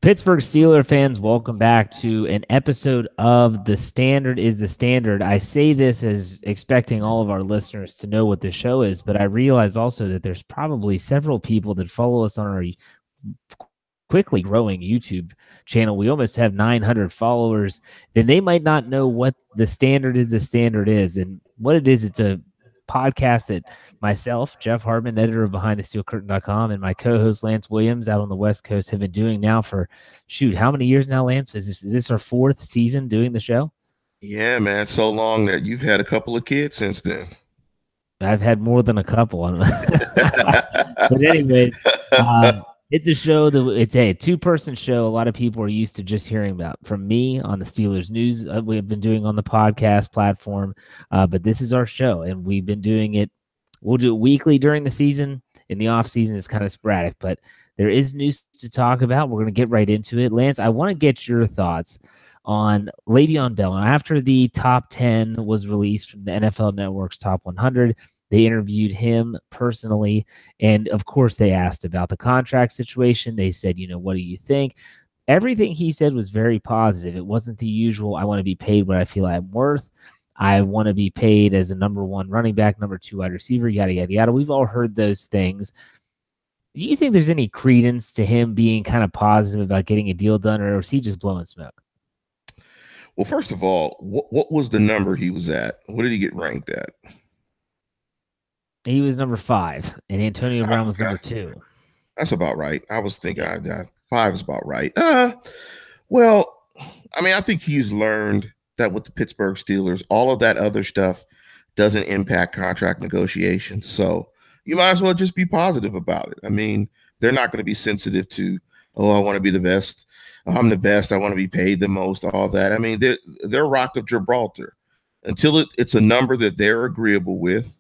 Pittsburgh Steelers fans, welcome back to an episode of The Standard is the Standard. I say this as expecting all of our listeners to know what the show is, but I realize also that there's probably several people that follow us on our quickly growing YouTube channel. We almost have 900 followers. Then they might not know what The Standard is. And what it is, it's a podcast that myself, Jeff Hartman, editor of BehindTheSteelCurtain.com, and my co-host Lance Williams out on the West Coast have been doing now for, how many years now, Lance? Is this our fourth season doing the show? Yeah, man, so long that you've had a couple of kids since then. I've had more than a couple. I don't know. But anyway, it's a show it's a two-person show. A lot of people are used to just hearing about from me on the Steelers news we've been doing on the podcast platform. But this is our show, and we've been doing it. We'll do it weekly during the season. In the off season, it's kind of sporadic, but there is news to talk about. We're going to get right into it. Lance, I want to get your thoughts on Le'Veon Bell. And after the top 10 was released from the NFL Network's top 100, they interviewed him personally. And of course, they asked about the contract situation. They said, what do you think? Everything he said was very positive. It wasn't the usual, I want to be paid what I feel I'm worth. I want to be paid as a number one running back, number two wide receiver, yada, yada, yada. We've all heard those things. Do you think there's any credence to him being kind of positive about getting a deal done, or is he just blowing smoke? Well, first of all, what was the number he was at? What did he get ranked at? He was number 5, and Antonio Brown was number 2. That's about right. I was thinking 5 is about right. Well, I mean, I think he's learned that with the Pittsburgh Steelers, all of that other stuff doesn't impact contract negotiations. So you might as well just be positive about it. I mean, they're not going to be sensitive to, oh, I want to be the best. I'm the best. I want to be paid the most, all that. I mean, they're Rock of Gibraltar. Until it's a number that they're agreeable with,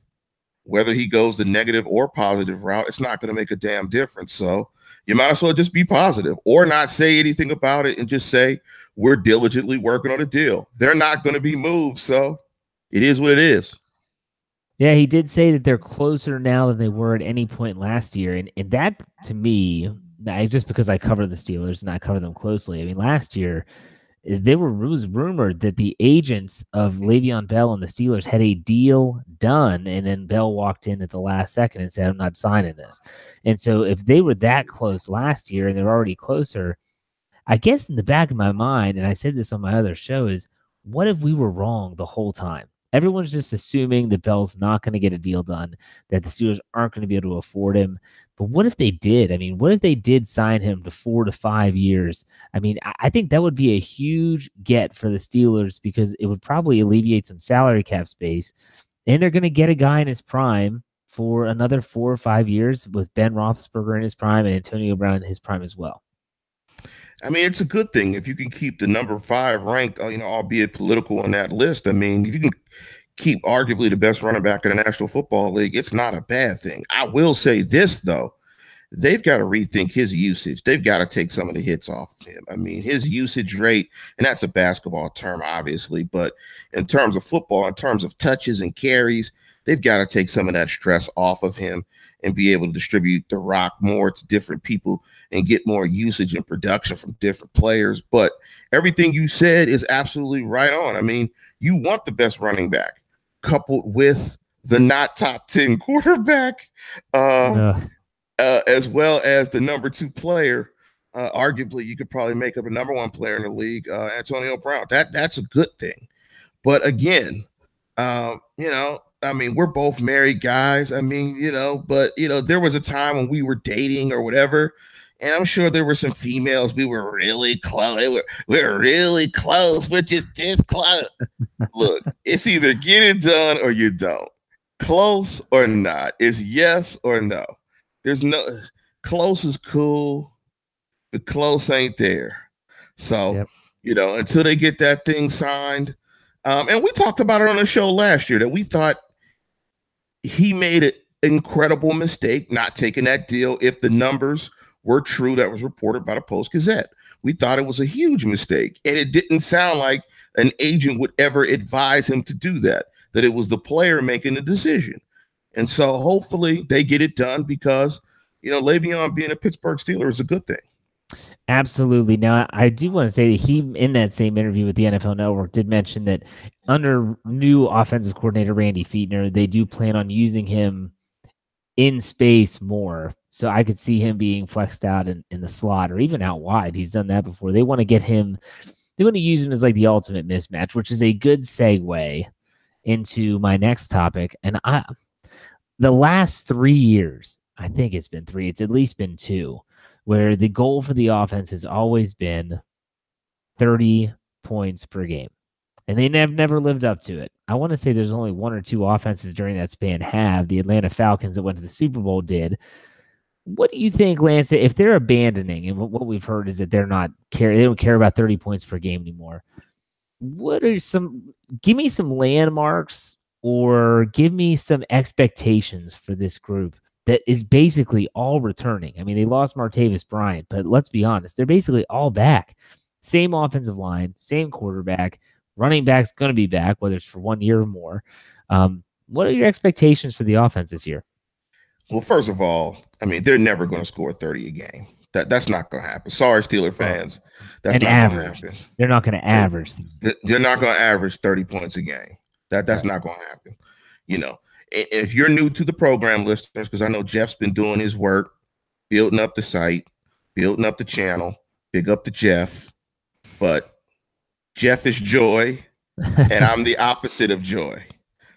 whether he goes the negative or positive route, it's not going to make a damn difference. So you might as well just be positive or not say anything about it and just say, we're diligently working on a deal. They're not going to be moved. So it is what it is. Yeah, he did say that they're closer now than they were at any point last year. And that, to me, just because I cover the Steelers and I cover them closely, I mean, last year, it was rumored that the agents of Le'Veon Bell and the Steelers had a deal done, and then Bell walked in at the last second and said, I'm not signing this. And so if they were that close last year and they're already closer, I guess in the back of my mind, and I said this on my other show, is what if we were wrong the whole time? Everyone's just assuming that Bell's not going to get a deal done, that the Steelers aren't going to be able to afford him. But what if they did? I mean, what if they did sign him to 4 to 5 years? I mean, I think that would be a huge get for the Steelers because it would probably alleviate some salary cap space. And they're going to get a guy in his prime for another 4 or 5 years with Ben Roethlisberger in his prime and Antonio Brown in his prime as well. I mean, it's a good thing if you can keep the number 5 ranked, albeit political on that list. I mean, if you can keep arguably the best running back in the National Football League, it's not a bad thing. I will say this, though. They've got to rethink his usage. They've got to take some of the hits off of him. I mean, his usage rate, and that's a basketball term, obviously, but in terms of football, in terms of touches and carries, they've got to take some of that stress off of him and be able to distribute the rock more to different people and get more usage and production from different players. But everything you said is absolutely right on. I mean, you want the best running back coupled with the not top 10 quarterback, as well as the number 2 player. Arguably, you could probably make up a number 1 player in the league, Antonio Brown. That's a good thing. But again, I mean, we're both married guys. I mean, but there was a time when we were dating or whatever, and I'm sure there were some females we were really close. We're really close, we're just this close. Look, it's either get it done or you don't. Close or not. It's yes or no. There's no close is cool. The close ain't there. So, until they get that thing signed. And we talked about it on the show last year that we thought he made an incredible mistake not taking that deal if the numbers were true that was reported by the Post-Gazette. We thought it was a huge mistake, and it didn't sound like an agent would ever advise him to do that it was the player making the decision. And so hopefully they get it done because, Le'Veon being a Pittsburgh Steeler is a good thing. Absolutely. Now, I do want to say that he, in that same interview with the NFL Network, did mention that under new offensive coordinator Randy Fichtner, they do plan on using him in space more. So I could see him being flexed out in the slot or even out wide. He's done that before. They want to get him, they want to use him as like the ultimate mismatch, which is a good segue into my next topic. And the last 3 years, I think it's been three, it's at least been two, where the goal for the offense has always been 30 points per game. And they have never lived up to it. I want to say there's only one or two offenses during that span have. The Atlanta Falcons that went to the Super Bowl did. What do you think, Lance, if they're abandoning, and what we've heard is that they don't care about 30 points per game anymore. What are give me some landmarks or give me some expectations for this group that is basically all returning. I mean, they lost Martavis Bryant, but let's be honest, they're basically all back. Same offensive line, same quarterback, running back's going to be back, whether it's for 1 year or more. What are your expectations for the offense this year? Well, first of all, I mean, they're never going to score 30 a game. That's not going to happen. Sorry, Steeler fans. That's not going to happen. They're not going to average. They're not going to average 30 points a game. That's not going to happen. You know, if you're new to the program, listeners, because I know Jeff's been doing his work, building up the site, building up the channel, big up to Jeff. But Jeff is joy, and I'm the opposite of joy.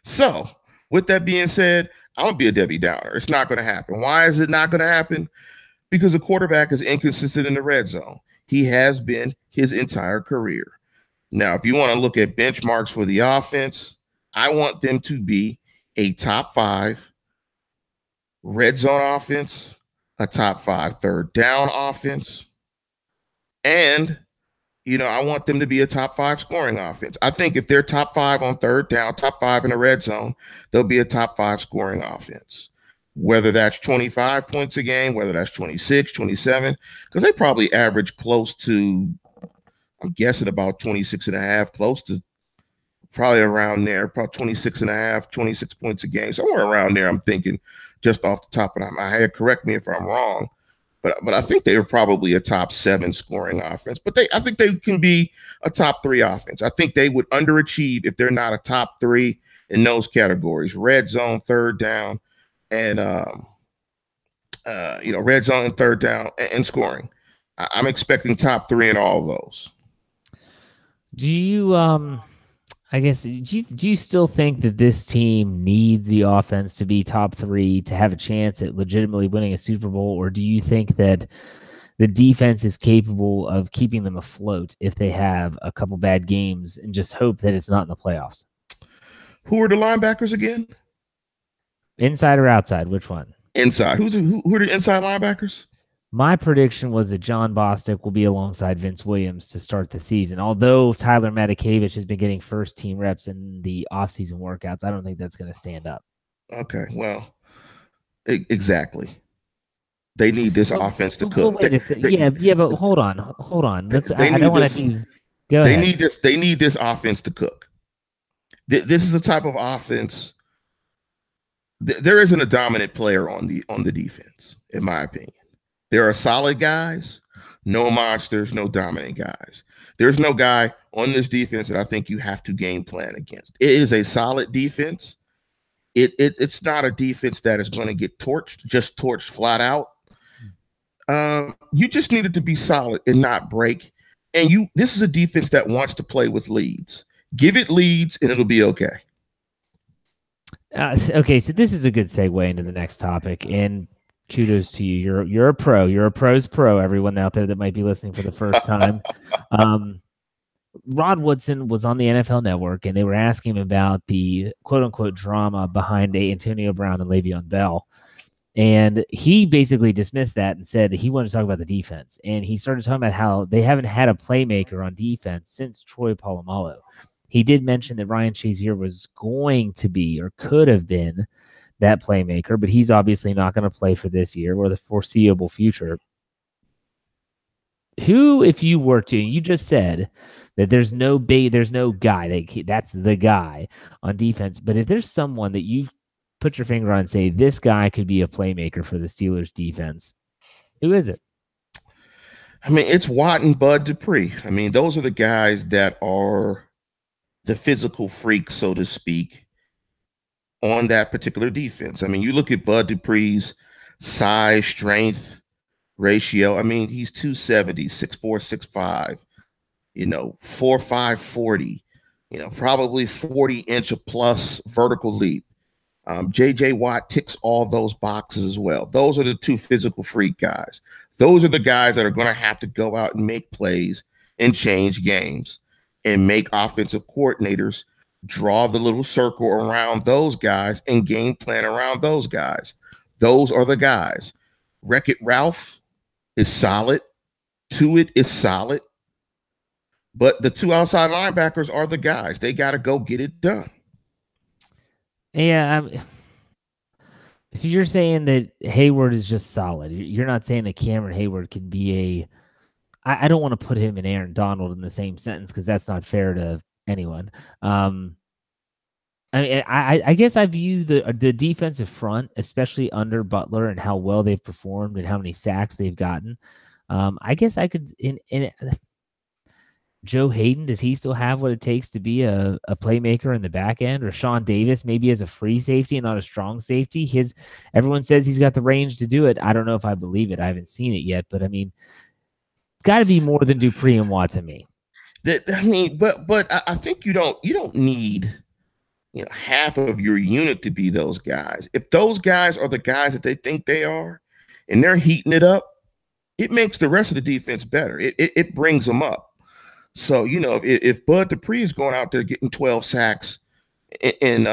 So, with that being said, I'm going to be a Debbie Downer. It's not going to happen. Why is it not going to happen? Because the quarterback is inconsistent in the red zone. He has been his entire career. Now, if you want to look at benchmarks for the offense, I want them to be a top 5 red zone offense, a top 5 third down offense, and I want them to be a top 5 scoring offense. I think if they're top 5 on third down, top 5 in the red zone, they'll be a top 5 scoring offense. Whether that's 25 points a game, whether that's 26, 27, because they probably average close to, I'm guessing about 26 and a half, close to probably around there, probably 26 and a half, 26 points a game, somewhere around there. I'm thinking just off the top of my head. Correct me if I'm wrong. But I think they are probably a top 7 scoring offense. But I think they can be a top 3 offense. I think they would underachieve if they're not a top 3 in those categories: red zone, third down, and red zone and third down and scoring. I'm expecting top 3 in all of those. Do you I guess, do you still think that this team needs the offense to be top 3 to have a chance at legitimately winning a Super Bowl? Or do you think that the defense is capable of keeping them afloat if they have a couple bad games and just hope that it's not in the playoffs? Who are the linebackers again? Inside or outside? Which one? Inside. Who are the inside linebackers? My prediction was that John Bostic will be alongside Vince Williams to start the season. Although Tyler Matakevich has been getting first-team reps in the offseason workouts, I don't think that's going to stand up. Okay, well, exactly. They need this offense to cook. Yeah, but hold on. I don't want to do. Go ahead. They need this offense to cook. This is the type of offense. There isn't a dominant player on the defense, in my opinion. There are solid guys, no monsters, no dominant guys. There's no guy on this defense that I think you have to game plan against. It is a solid defense. It's not a defense that is going to get torched flat out. You just need it to be solid and not break. And this is a defense that wants to play with leads. Give it leads and it'll be okay. Okay, so this is a good segue into the next topic, and kudos to you. You're a pro. You're a pro's pro. Everyone out there that might be listening for the first time. Rod Woodson was on the NFL Network, and they were asking him about the quote-unquote drama behind Antonio Brown and Le'Veon Bell. And he basically dismissed that and said he wanted to talk about the defense. And he started talking about how they haven't had a playmaker on defense since Troy Polamalu. He did mention that Ryan Shazier was going to be or could have been that playmaker, but he's obviously not going to play for this year or the foreseeable future. Who, if you were to, you just said that there's no guy that's the guy on defense, but if there's someone that you put your finger on and say this guy could be a playmaker for the Steelers defense, who is it? I mean, it's Watt and Bud Dupree. I mean, those are the guys that are the physical freaks, so to speak, on that particular defense. I mean, you look at Bud Dupree's size, strength ratio. I mean, he's 270, 6'4", 6'5", 4'5", 40, probably 40-inch plus vertical leap. J.J. Watt ticks all those boxes as well. Those are the two physical freak guys. Those are the guys that are going to have to go out and make plays and change games and make offensive coordinators draw the little circle around those guys and game plan around those guys. Those are the guys. Wreck-It Ralph is solid. Tuitt is solid. But the two outside linebackers are the guys. They got to go get it done. Yeah. So you're saying that Hayward is just solid. You're not saying that Cameron Hayward can be I don't want to put him and Aaron Donald in the same sentence because that's not fair to anyone. I guess I view the defensive front, especially under Butler and how well they've performed and how many sacks they've gotten. I guess I could in Joe Hayden, does he still have what it takes to be a playmaker in the back end? Or Sean Davis, maybe as a free safety and not a strong safety? Everyone says he's got the range to do it. I don't know if I believe it. I haven't seen it yet, but I mean, it's got to be more than Dupree and Watt to me. But I think you don't need half of your unit to be those guys. If those guys are the guys that they think they are, and they're heating it up, it makes the rest of the defense better. It brings them up. So, if Bud Dupree is going out there getting 12 sacks and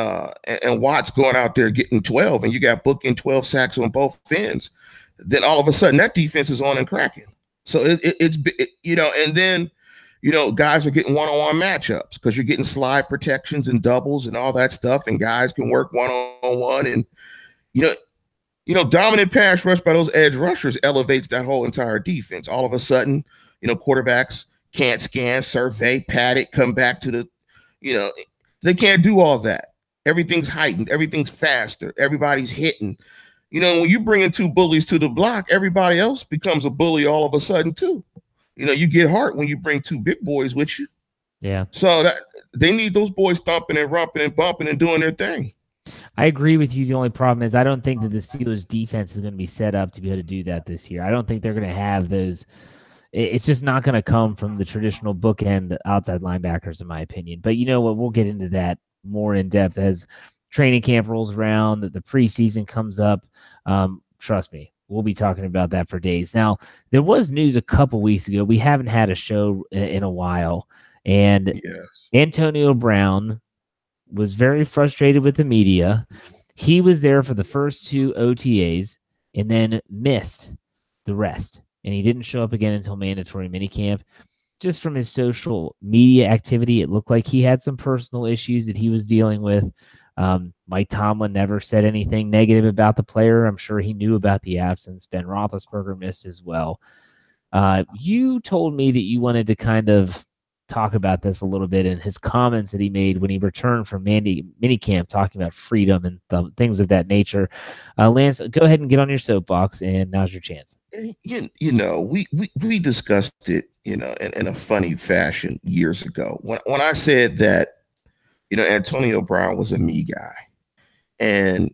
Watt's going out there getting 12 and you got Book in 12 sacks on both ends, then all of a sudden that defense is on and cracking. So and then, guys are getting one-on-one matchups because you're getting slide protections and doubles and all that stuff, and guys can work one-on-one. And, dominant pass rush by those edge rushers elevates that whole entire defense. All of a sudden, quarterbacks can't scan, survey, pat it, come back to the, they can't do all that. Everything's heightened. Everything's faster. Everybody's hitting. When you bring in two bullies to the block, everybody else becomes a bully all of a sudden too. You get hurt when you bring two big boys with you. Yeah. So that they need those boys thumping and rumping and bumping and doing their thing. I agree with you. The only problem is I don't think that the Steelers defense is going to be set up to be able to do that this year. I don't think they're going to have those. It's just not going to come from the traditional bookend outside linebackers, in my opinion. But you know what? We'll get into that more in depth as training camp rolls around, the preseason comes up. Trust me, we'll be talking about that for days. Now, there was news a couple weeks ago. We haven't had a show in a while. And yes, Antonio Brown was very frustrated with the media. He was there for the first two OTAs and then missed the rest. And he didn't show up again until mandatory minicamp. Just from his social media activity, it looked like he had some personal issues that he was dealing with. Mike Tomlin never said anything negative about the player. I'm sure he knew about the absence. Ben Roethlisberger missed as well. You told me that you wanted to kind of talk about this a little bit and his comments that he made when he returned from minicamp, talking about freedom and things of that nature. Lance, go ahead and get on your soapbox, and now's your chance. We discussed it, in a funny fashion years ago when I said that, Antonio Brown was a me guy. And,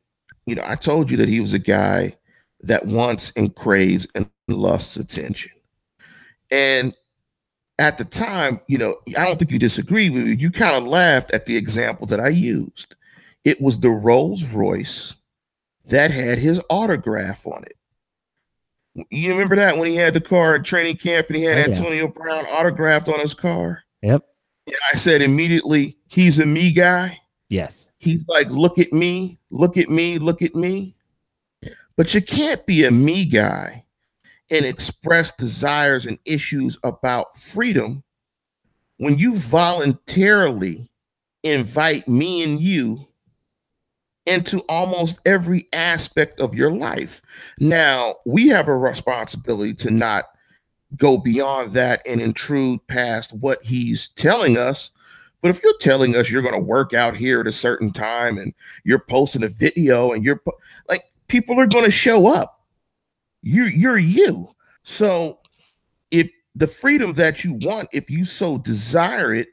I told you that he was a guy that wants and craves and lusts attention. And at the time, I don't think you disagree with me. You kind of laughed at the example that I used. It was the Rolls Royce that had his autograph on it. You remember that when he had the car at training camp and he had Antonio Brown autographed on his car? Yep. Yeah, I said immediately, he's a me guy. Yes. He's like, look at me, look at me, look at me. But you can't be a me guy and express desires and issues about freedom when you voluntarily invite me and you into almost every aspect of your life. Now, we have a responsibility to not go beyond that and intrude past what he's telling us. But if you're telling us you're going to work out here at a certain time and you're posting a video and you're like, people are going to show up. You're you. So if the freedom that you want, if you so desire it,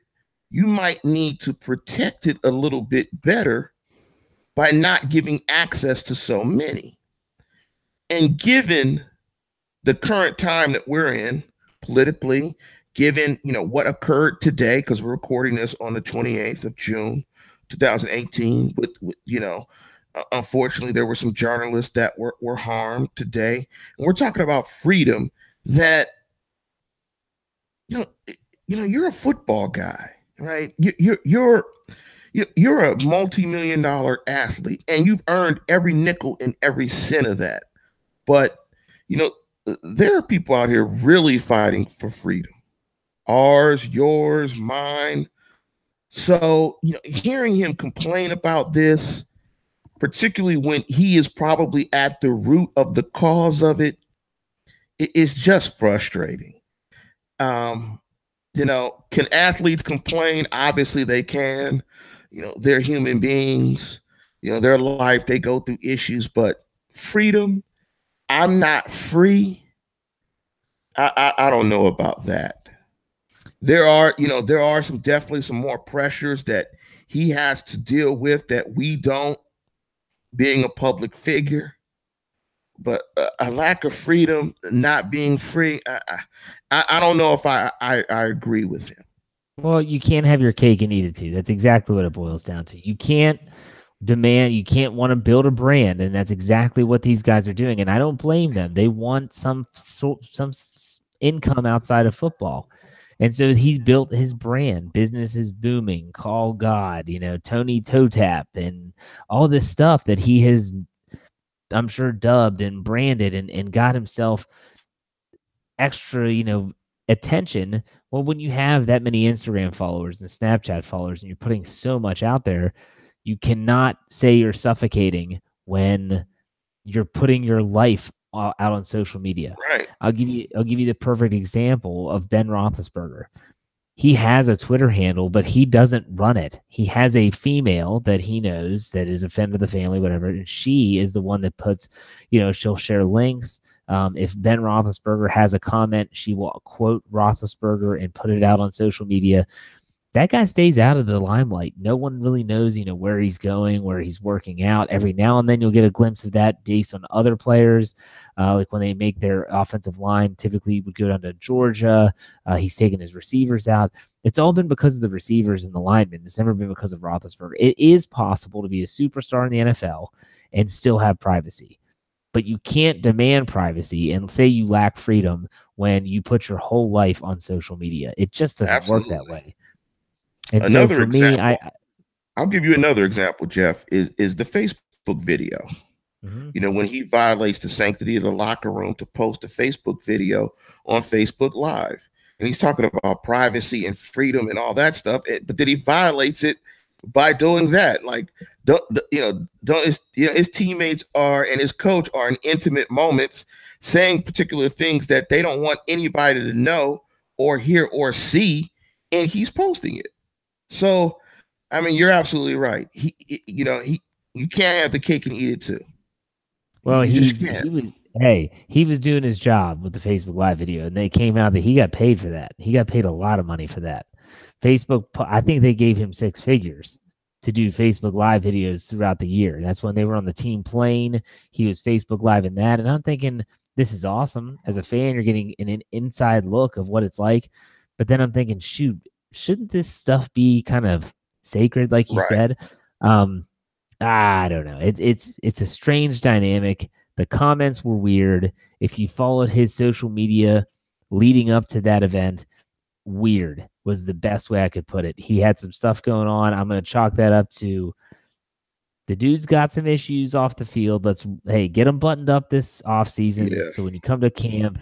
you might need to protect it a little bit better by not giving access to so many. And given the current time that we're in politically, given what occurred today, because we're recording this on the 28th of June, 2018, with unfortunately there were some journalists that were harmed today, and we're talking about freedom that you're a football guy, right? You're a multi-million-dollar athlete, and you've earned every nickel and every cent of that. But there are people out here really fighting for freedom. Ours, yours, mine. So, hearing him complain about this, particularly when he is probably at the root of the cause of it, it's just frustrating. Can athletes complain? Obviously they can. They're human beings. Their life, they go through issues, but freedom, I'm not free. I don't know about that. There are definitely some more pressures that he has to deal with that we don't, being a public figure. But a lack of freedom, not being free, I don't know if I agree with him. Well, you can't have your cake and eat it too. That's exactly what it boils down to. You can't you can't want to build a brand, and that's exactly what these guys are doing. And I don't blame them. They want some income outside of football. And so he's built his brand. Business is booming. Call God, Tony Toe Tap, and all this stuff that he has, I'm sure, dubbed and branded and got himself extra, attention. Well, when you have that many Instagram followers and Snapchat followers and you're putting so much out there, you cannot say you're suffocating when you're putting your life out on social media. Right. I'll give you the perfect example of Ben Roethlisberger. He has a Twitter handle, but he doesn't run it. He has a female that he knows that is a friend of the family, whatever, and she is the one that puts, she'll share links. If Ben Roethlisberger has a comment, she will quote Roethlisberger and put it out on social media. That guy stays out of the limelight. No one really knows, where he's going, where he's working out. Every now and then you'll get a glimpse of that based on other players. Like when they make their offensive line, typically would go down to Georgia. He's taken his receivers out. It's all been because of the receivers and the linemen. It's never been because of Roethlisberger. It is possible to be a superstar in the NFL and still have privacy. But you can't demand privacy and say you lack freedom when you put your whole life on social media. It just doesn't work that way. And another so for example, me, I'll give you another example, Jeff, is the Facebook video. Mm-hmm. When he violates the sanctity of the locker room to post a Facebook video on Facebook Live. And he's talking about privacy and freedom and all that stuff. But then he violates it by doing that. Like, his teammates and his coach are in intimate moments saying particular things that they don't want anybody to know or hear or see, and he's posting it. So, I mean, you're absolutely right. You can't have the cake and eat it too. Well, he was doing his job with the Facebook Live video, and they came out that he got paid for that. He got paid a lot of money for that. Facebook, I think they gave him 6 figures to do Facebook Live videos throughout the year. That's when they were on the team plane. He was Facebook Live in that, and I'm thinking, this is awesome. As a fan, you're getting an inside look of what it's like. But then I'm thinking, shoot, shouldn't this stuff be kind of sacred, like you said? I don't know. It's a strange dynamic. The comments were weird. If you followed his social media leading up to that event, weird was the best way I could put it. He had some stuff going on. I'm going to chalk that up to the dude's got some issues off the field. Get him buttoned up this offseason. Yeah. So when you come to camp,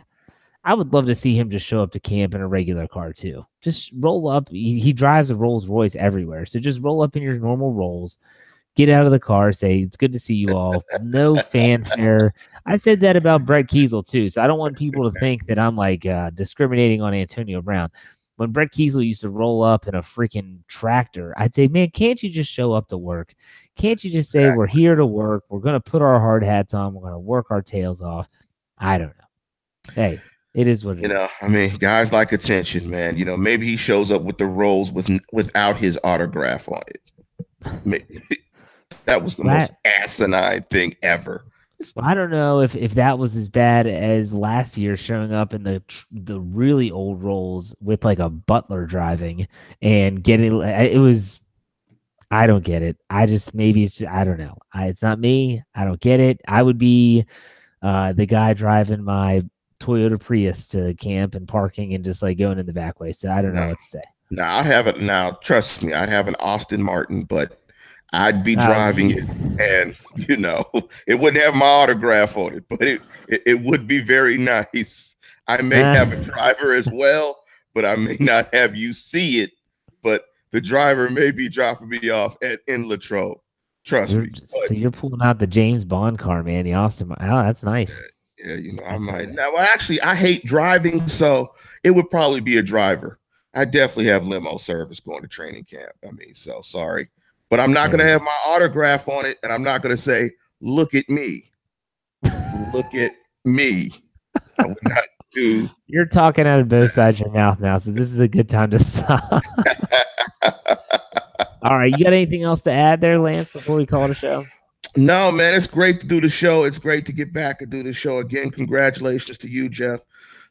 I would love to see him just show up to camp in a regular car too. Just roll up. He drives a Rolls Royce everywhere. So just roll up in your normal Rolls, get out of the car, say, it's good to see you all. No fanfare. I said that about Brett Kiesel too. So I don't want people to think that I'm like discriminating on Antonio Brown. When Brett Kiesel used to roll up in a freaking tractor, I'd say, man, can't you just show up to work? Can't you just say, we're here to work. We're going to put our hard hats on. We're going to work our tails off. I don't know. Hey, It is what it You is. know, I mean, guys like attention, man. You know, maybe he shows up with the rolls without his autograph on it. Maybe. That was the most asinine thing ever. Well, I don't know if that was as bad as last year showing up in the really old roles with like a butler driving and getting it was. I don't get it. I just maybe it's just, I don't know. It's not me. I don't get it. I would be the guy driving my Toyota Prius to camp and parking and just like going in the back way. So I don't know what to say. Now I'd have it. Now trust me, I'd have an Austin Martin, but I'd be driving it, and you know, it wouldn't have my autograph on it, but it would be very nice. I may have a driver as well, but I may not have you see it. But the driver may be dropping me off in Latrobe. Trust me. So you're pulling out the James Bond car, man. The Austin. Oh, that's nice. Yeah, you know, I might. Now, well, actually, I hate driving, so it would probably be a driver. I definitely have limo service going to training camp. I mean, so sorry. But I'm not going to have my autograph on it, and I'm not going to say, look at me. Look at me. I would not do. You're talking out of both sides of your mouth now, so this is a good time to stop. All right. You got anything else to add there, Lance, before we call it a show? No, man. It's great to do the show. It's great to get back and do the show again. Congratulations to you, Jeff,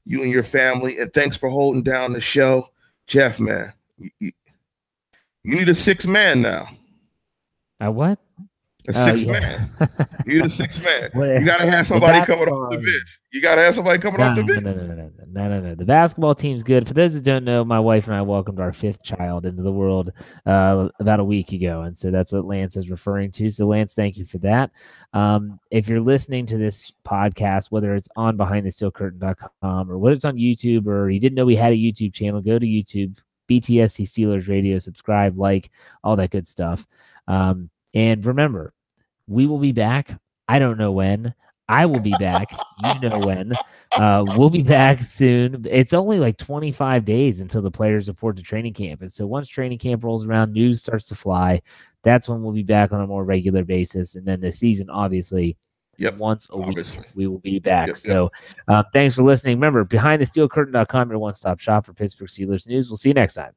you and your family, and thanks for holding down the show. Jeff, man, you need a sixth man now. A what? A sixth man. You need a sixth man. You got to have somebody coming off the bench. You got to have somebody coming off the bench. No. The basketball team's good. For those that don't know, my wife and I welcomed our fifth child into the world about a week ago. And so that's what Lance is referring to. So, Lance, thank you for that. If you're listening to this podcast, whether it's on BehindTheSteelCurtain.com or whether it's on YouTube or you didn't know we had a YouTube channel, go to YouTube, BTSC Steelers Radio, subscribe, like, all that good stuff. And remember, we will be back. I don't know when. I will be back. You know when. We'll be back soon. It's only like 25 days until the players report to training camp. And so once training camp rolls around, news starts to fly. That's when we'll be back on a more regular basis. And then the season, obviously, once a week, we will be back. So thanks for listening. Remember, BehindTheSteelCurtain.com, your one-stop shop for Pittsburgh Steelers news. We'll see you next time.